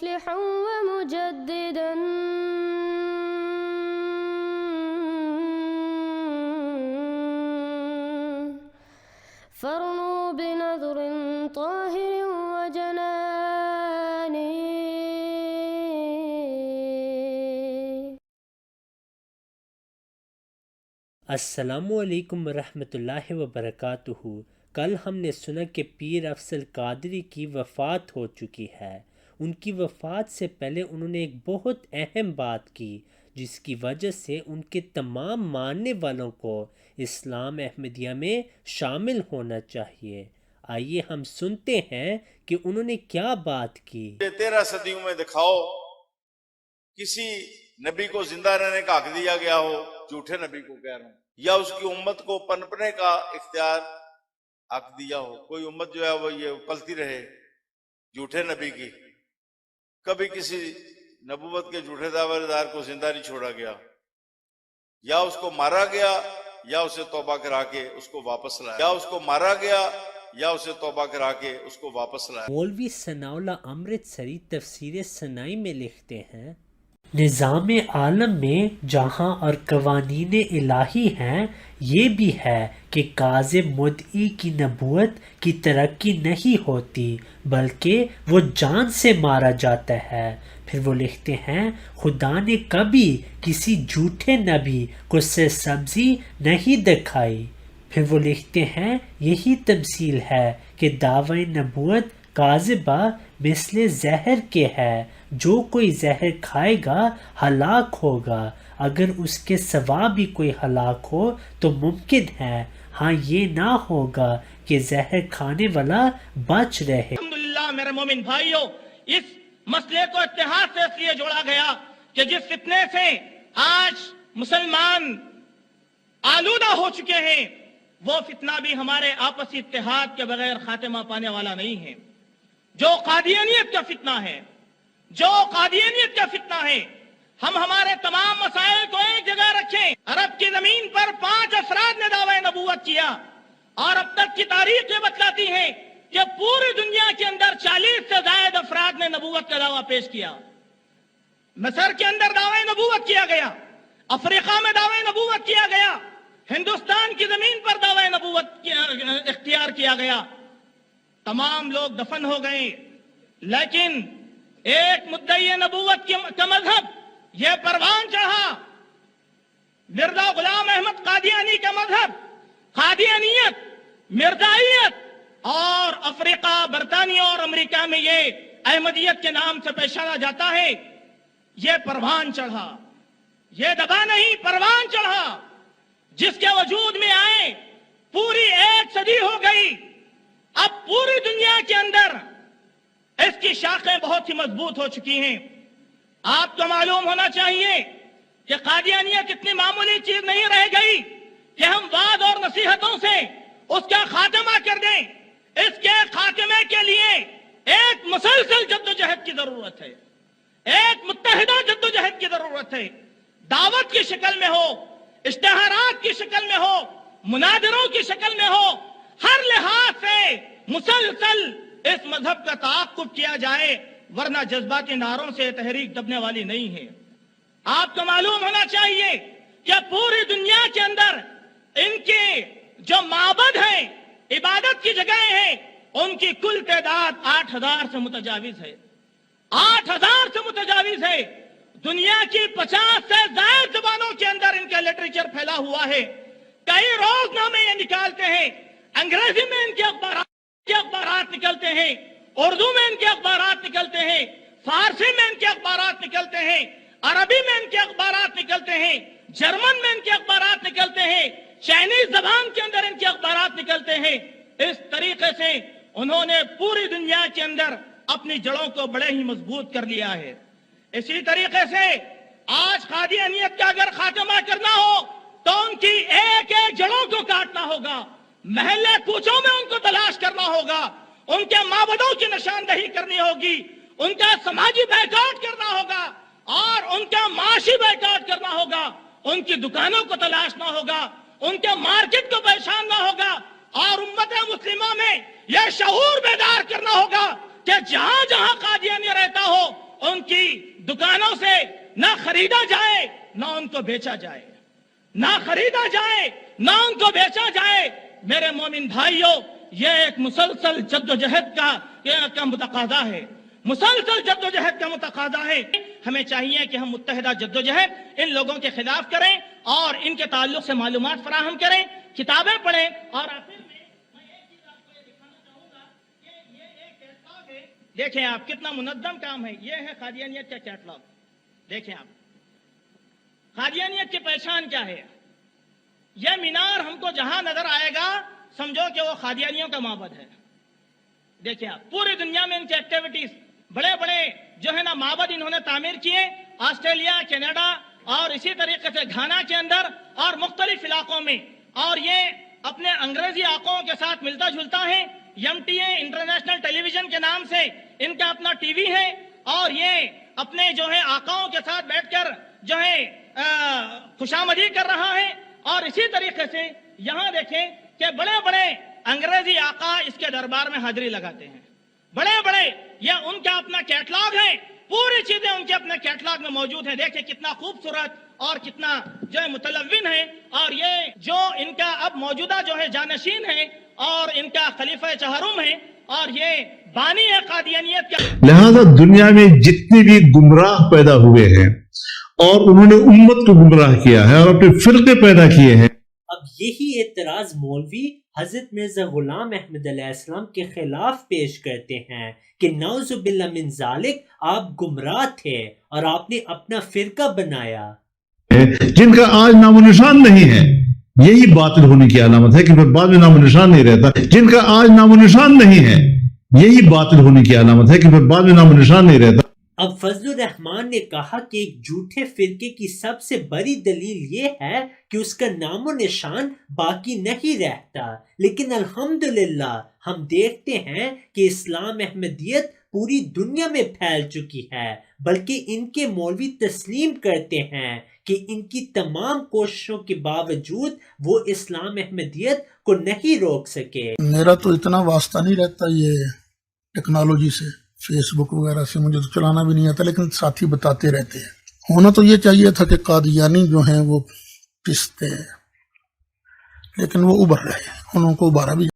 مصلحا ومجددا فارنوا بنظر طاهر وجنان. السلام علیکم ورحمۃ اللہ وبرکاتہ. کل ہم نے سنا کہ پیر افضل قادری کی وفات ہو چکی ہے. ان کی وفات سے پہلے انہوں نے ایک بہت اہم بات کی جس کی وجہ سے ان کے تمام ماننے والوں کو اسلام احمدیہ میں شامل ہونا چاہیے. آئیے ہم سنتے ہیں کہ انہوں نے کیا بات کی. 13 صدیوں میں دکھاؤ کسی نبی کو زندہ رہنے کا حق دیا گیا ہو، جھوٹے نبی کو کہہ رہا ہوں، یا اس کی امت کو پنپنے کا اختیار حق دیا ہو. کوئی امت جو ہے وہ یہ پلتی رہے جھوٹے نبی کی. کبھی کسی نبوت کے جھوٹے دعوے دار کو زندہ نہیں چھوڑا گیا، یا اس کو مارا گیا یا اسے توبہ کرا کے اس کو واپس لایا، یا اس کو مارا گیا یا اسے توبہ کرا کے اس کو واپس لایا. مولوی ثناء اللہ امرتسری تفسیر ثنائی میں لکھتے ہیں، نظام عالم میں جہاں اور قوانین الہی ہیں، یہ بھی ہے کہ کاذب مدعی کی نبوت کی ترقی نہیں ہوتی بلکہ وہ جان سے مارا جاتا ہے. پھر وہ لکھتے ہیں، خدا نے کبھی کسی جھوٹے نبی کو سرسبزی نہیں دکھائی. پھر وہ لکھتے ہیں، یہی تمثیل ہے کہ دعوی نبوت کاذبہ مثل زہر کے ہے. جو کوئی زہر کھائے گا ہلاک ہوگا، اگر اس کے سوا بھی کوئی ہلاک ہو تو ممکن ہے، ہاں یہ نہ ہوگا کہ زہر کھانے والا بچ رہے. الحمدللہ میرے مومن بھائیوں، اس مسئلے کو اتحاد سے اس لیے جوڑا گیا کہ جس فتنے سے آج مسلمان آلودہ ہو چکے ہیں، وہ فتنہ بھی ہمارے آپسی اتحاد کے بغیر خاتمہ پانے والا نہیں ہے. جو قادیانیت کا فتنہ ہے، ہم ہمارے تمام مسائل کو ایک جگہ رکھیں. عرب کی زمین پر 5 افراد نے دعوی نبوت کیا، اور اب تک کی تاریخ یہ بتلاتی ہے کہ پوری دنیا کے اندر 40 سے زائد افراد نے نبوت کا دعویٰ پیش کیا. مصر کے اندر دعوی نبوت کیا گیا، افریقہ میں دعوی نبوت کیا گیا، ہندوستان کی زمین پر دعوی نبوت اختیار کیا گیا. تمام لوگ دفن ہو گئے، لیکن ایک مدعی نبوت کا مذہب یہ پروان چڑھا. مرزا غلام احمد قادیانی کا مذہب، قادیانیت، مرزائیت، اور افریقہ، برطانیہ اور امریکہ میں یہ احمدیت کے نام سے پہچانا جاتا ہے. یہ پروان چڑھا، یہ دبا نہیں، پروان چڑھا، جس کے وجود میں آئے پوری 1 صدی ہو گئی. اب پوری دنیا کے اندر اس کی شاخیں بہت ہی مضبوط ہو چکی ہیں. آپ کو معلوم ہونا چاہیے کہ قادیانیت اتنی معمولی چیز نہیں رہ گئی کہ ہم وعد اور نصیحتوں سے اس کا خاتمہ کر دیں. اس کے خاتمے کے لیے ایک مسلسل جدوجہد کی ضرورت ہے، ایک متحدہ جدوجہد کی ضرورت ہے. دعوت کی شکل میں ہو، اشتہارات کی شکل میں ہو، مناظروں کی شکل میں ہو، ہر لحاظ سے مسلسل اس مذہب کا تعاقب کیا جائے، ورنہ جذباتی نعروں سے تحریک دبنے والی نہیں ہے. آپ کو معلوم ہونا چاہیے کہ پوری دنیا کے اندر ان کے جو معبد ہیں، عبادت کی جگہیں ہیں، ان کی کل تعداد 8000 سے متجاوز ہے. 8000 سے متجاوز ہے. دنیا کی 50 سے زائد زبانوں کے اندر ان کا لٹریچر پھیلا ہوا ہے. کئی روز نامے یہ نکالتے ہیں، انگریزی میں ان کے اخبارات نکلتے ہیں، اردو میں ان کے اخبارات نکلتے ہیں، فارسی میں ان کے اخبارات نکلتے ہیں، عربی میں ان کے اخبارات نکلتے ہیں، جرمن میں ان کے اخبارات نکلتے ہیں، چائنیز زبان کے اندر ان کے اخبارات نکلتے ہیں. اس طریقے سے انہوں نے پوری دنیا کے اندر اپنی جڑوں کو بڑے ہی مضبوط کر لیا ہے. اسی طریقے سے آج قادیانیت کا اگر خاتمہ کرنا ہو تو ان کی ایک ایک جڑوں کو کاٹنا ہوگا، محلے کوچوں میں ان کو تلاش کرنا ہوگا، ان کے معبدوں کی نشاندہی کرنی ہوگی، ان کا سماجی بائیکاٹ کرنا ہوگا اور ان کا معاشی بائیکاٹ کرنا ہوگا، ان کی دکانوں کو تلاشنا ہوگا، ان کے مارکیٹ کو پہچاننا ہوگا، اور امت مسلمہ میں یہ شعور بیدار کرنا ہوگا کہ جہاں جہاں قادیانی رہتا ہو ان کی دکانوں سے نہ خریدا جائے نہ ان کو بیچا جائے، نہ خریدا جائے نہ ان کو بیچا جائے۔ میرے مومن بھائیوں، یہ ایک مسلسل جدوجہد کا متقاضا ہے، مسلسل جدوجہد کا متقاضا ہے۔ ہمیں چاہیے کہ ہم متحدہ جدوجہد ان لوگوں کے خلاف کریں اور ان کے تعلق سے معلومات فراہم کریں، کتابیں پڑھیں۔ اور آخر میں ایک چیز آپ کو یہ دکھانا چاہوں گا کہ یہ ایک کیٹلاگ ہے، دیکھیں آپ کتنا منظم کام ہے۔ یہ ہے قادیانیت کا کیٹلاگ، دیکھیں آپ قادیانیت کی پہچان کیا ہے۔ یہ مینار ہم کو جہاں نظر آئے گا سمجھو کہ وہ قادیانیوں کا معبد ہے۔ دیکھیں آپ پوری دنیا میں ان کی ایکٹیویٹیز، بڑے بڑے جو ہے نا معبد انہوں نے تعمیر کیے، آسٹریلیا، کینیڈا اور اسی طریقے سے گھانا کے اندر اور مختلف علاقوں میں، اور یہ اپنے انگریزی آقاؤں کے ساتھ ملتا جلتا ہے۔ MTA انٹرنیشنل ٹیلی ویژن کے نام سے ان کا اپنا ٹی وی ہے، اور یہ اپنے جو ہے آقاؤں کے ساتھ بیٹھ کر جو ہے خوشامدی کر رہا ہے۔ اور اسی طریقے سے یہاں دیکھیں کہ بڑے بڑے انگریزی آقا اس کے دربار میں حاضری لگاتے ہیں، بڑے بڑے، یہ ان کا اپنا کیٹلاگ ہے، پوری چیزیں ان کے اپنے کیٹلاگ میں موجود ہیں۔ دیکھیں کتنا خوبصورت اور کتنا جو ہے متلون ہے۔ اور یہ جو ان کا اب موجودہ جو ہے جانشین ہے اور ان کا خلیفہ چہارم ہے، اور یہ بانی ہے قادیانیت کا۔ لہذا دنیا میں جتنے بھی گمراہ پیدا ہوئے ہیں اور انہوں نے امت کو گمراہ کیا ہے اور اپنے فرقے پیدا کیے ہیں۔ اب یہی اعتراض مولوی حضرت مرزا غلام احمد علیہ السلام کے خلاف پیش کرتے ہیں کہ نعوذ باللہ من ذالک، آپ گمراہ تھے اور آپ نے اپنا فرقہ بنایا، جن کا آج نام و نشان نہیں ہے۔ یہی باطل ہونے کی علامت ہے کہ پھر بعد میں نام و نشان نہیں رہتا۔ جن کا آج نام و نشان نہیں ہے، یہی باطل ہونے کی علامت ہے کہ پھر بعد میں نام و نشان نہیں رہتا۔ اب فضل الرحمان نے کہا کہ ایک جھوٹے فرقے کی سب سے بڑی دلیل یہ ہے کہ اس کا نام و نشان باقی نہیں رہتا، لیکن الحمدللہ ہم دیکھتے ہیں کہ اسلام احمدیت پوری دنیا میں پھیل چکی ہے، بلکہ ان کے مولوی تسلیم کرتے ہیں کہ ان کی تمام کوششوں کے باوجود وہ اسلام احمدیت کو نہیں روک سکے۔ میرا تو اتنا واسطہ نہیں رہتا یہ ٹیکنالوجی سے، فیس بک وغیرہ سے مجھے تو چلانا بھی نہیں آتا، لیکن ساتھی بتاتے رہتے ہیں۔ ہونا تو یہ چاہیے تھا کہ قادیانی جو ہیں وہ پستے ہیں، لیکن وہ ابھر رہے ہیں، انہوں کو ابھارا بھی